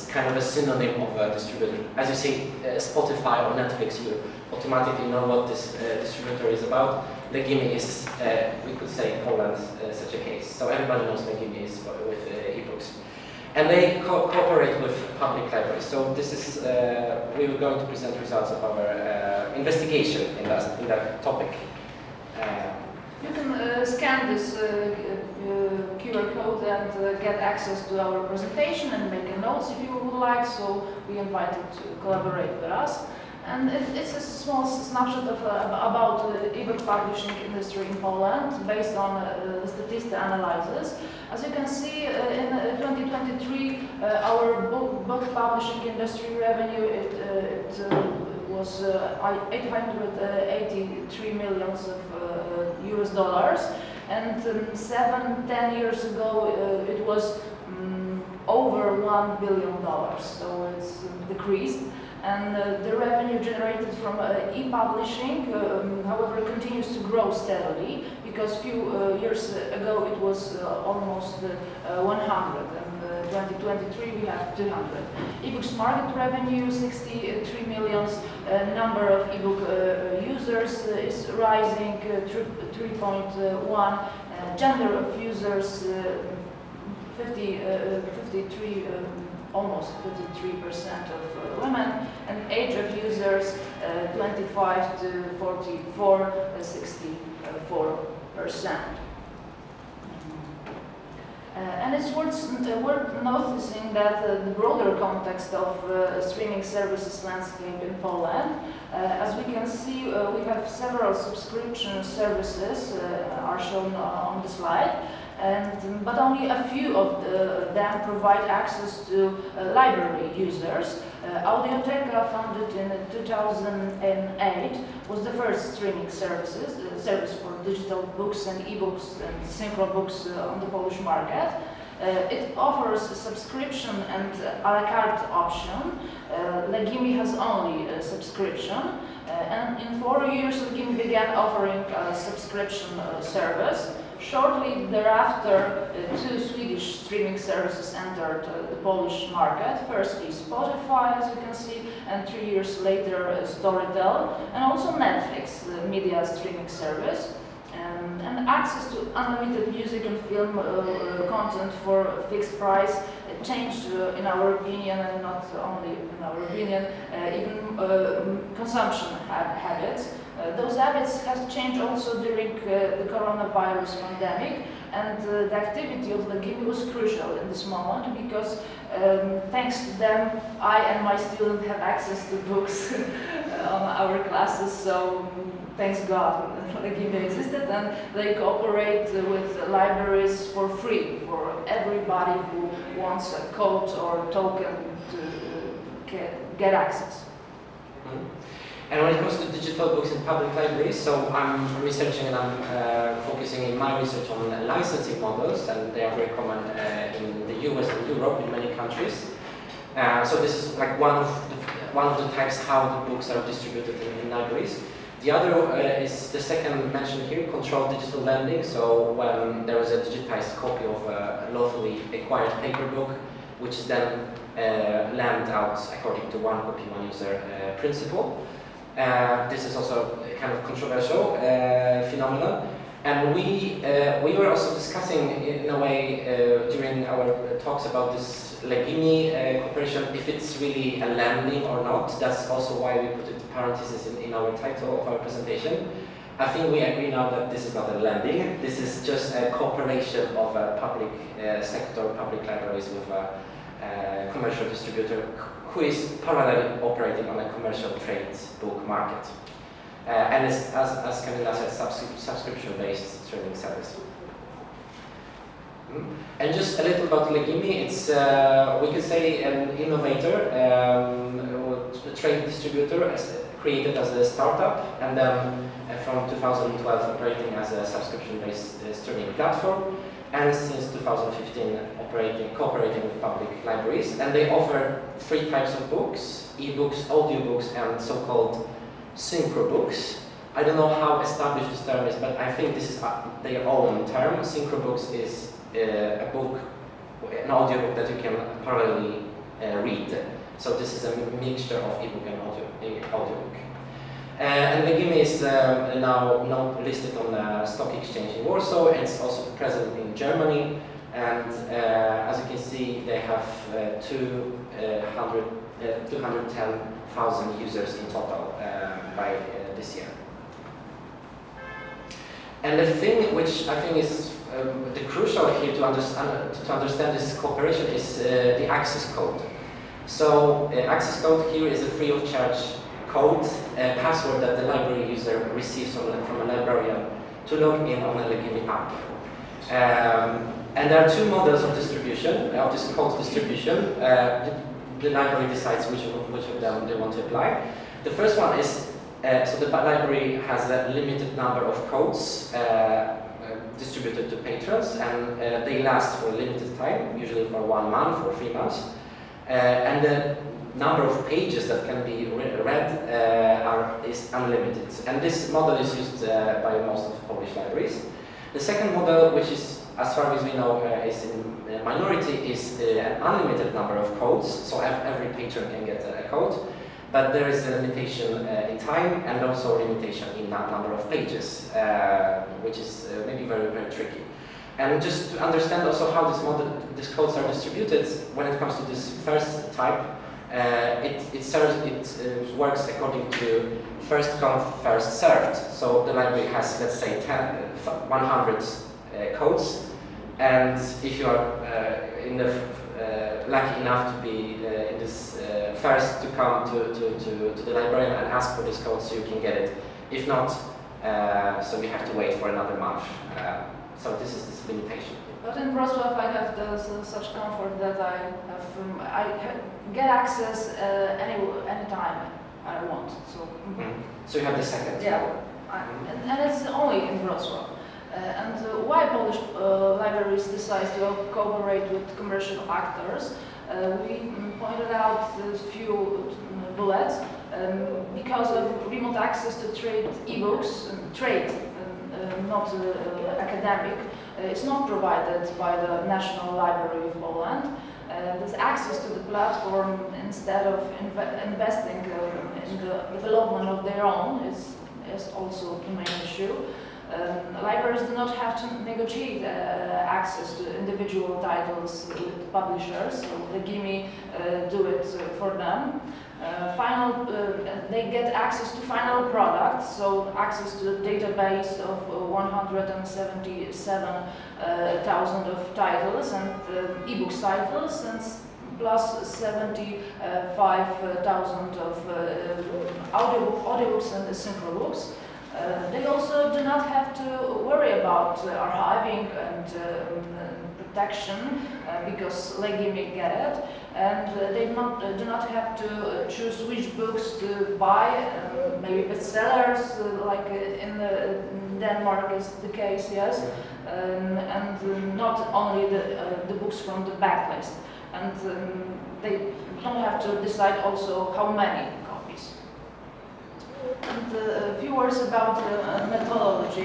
kind of a synonym of a distributor. As you see, Spotify or Netflix, you automatically know what this distributor is about. Legimi is, we could say in Poland, such a case. So everybody knows Legimi is with ebooks. And they cooperate with public libraries. So this is, we were going to present results of our investigation in that topic. You can scan this QR code and get access to our presentation and make a notes if you would like, so we invite you to collaborate with us. And it's a small snapshot of, about the ebook publishing industry in Poland based on statistical analysis. As you can see, in 2023, our book publishing industry revenue was 883 million of US dollars, and 7-10 years ago it was over $1 billion. So it's decreased. And the revenue generated from e-publishing, however, continues to grow steadily, because a few years ago it was almost 100, and 2023 we have 200. Ebooks market revenue, 63 million. Number of ebook users is rising, 3.1. Gender of users, 53. Almost 53% of women, and age of users 25 to 44, 64%. And it's worth noticing that the broader context of streaming services landscape in Poland, as we can see, we have several subscription services are shown on the slide. But only a few of them provide access to library users. Audioteca, founded in 2008, was the first streaming service for digital books and ebooks and synchro books on the Polish market. It offers a subscription and a la carte option. Legimi has only a subscription. And in 4 years, Legimi began offering a subscription service. Shortly thereafter, 2 Swedish streaming services entered the Polish market. Firstly, Spotify, as you can see, and 3 years later, Storytel, and also Netflix, the media streaming service. And access to unlimited music and film content for a fixed price changed, in our opinion, and not only in our opinion, even consumption habits. Those habits have changed also during the coronavirus pandemic, and the activity of Legimi was crucial in this moment, because thanks to them, I and my students have access to books on our classes, so thanks God Legimi existed, and they cooperate with libraries for free for everybody who wants a code or token to get access. And when it comes to digital books in public libraries, so I'm researching and I'm focusing in my research on licensing models, and they are very common in the US and Europe, in many countries. So this is like one of the types how the books are distributed in libraries. The other is the second mentioned here, controlled digital lending. So when there is a digitized copy of a lawfully acquired paper book, which is then lent out according to one copy, one user principle. This is also a kind of controversial phenomenon, and we were also discussing in a way during our talks about this Legimi cooperation, if it's really a lending or not. That's also why we put it parentheses in our title of our presentation. I think we agree now that this is not a lending. This is just a cooperation of a public sector, public libraries with a commercial distributor who is parallelly operating on a commercial trade book market. And as Camila said, subscription-based streaming service. And just a little about Legimi. It's, we could say, an innovator, a trade distributor created as a startup, and then from 2012 operating as a subscription-based streaming platform, and since 2015 cooperating with public libraries. And they offer 3 types of books: ebooks, audiobooks, and so-called synchro books. I don't know how established this term is, but I think this is their own term. Synchro books is a book, an audiobook that you can parallelly read. So this is a mixture of ebook and audiobook. And Legimi is now listed on the stock exchange in Warsaw, and it's also present in Germany. And as you can see, they have 210,000 users in total by this year. And the thing which I think is the crucial here to understand this cooperation is the access code. So access code here is a free of charge code, password that the library user receives from a librarian to log in on a Legimi app. And there are two models of distribution, of this code distribution. The library decides which of them they want to apply. The first one is, so the library has a limited number of codes distributed to patrons, and they last for a limited time, usually for 1 month or 3 months. And the number of pages that can be read is unlimited. And this model is used by most of the Polish libraries. The second model, which is, as far as we know, is in minority, is an unlimited number of codes. So every patron can get a code, but there is a limitation in time and also a limitation in number of pages, which is maybe very, very tricky. And just to understand also how these codes are distributed, when it comes to this first type, it works according to first come, first served. So the library has, let's say, 100 codes, and if you are lucky enough to be in this first to come to the librarian and ask for this code, so you can get it. If not, so you have to wait for another month. So this is this limitation. But in Wrocław, I have such comfort that I get access anytime I want. So. So you have the second. Yeah, and it's only in Wrocław. And why Polish libraries decide to cooperate with commercial actors? We pointed out a few bullets. Because of remote access to trade ebooks, not academic, it's not provided by the National Library of Poland. This access to the platform, instead of investing in the development of their own, is also the main issue. Libraries do not have to negotiate access to individual titles with publishers, so Legimi do it for them. They get access to final products, so access to the database of 177,000 of titles and ebooks titles, and plus 75,000 of audiobooks and synchro books. They also do not have to worry about archiving and protection because Legimi get it, and they do not have to choose which books to buy, maybe bestsellers like in Denmark is the case, yes, and not only the books from the backlist, and they don't have to decide also how many copies. And a few words about methodology.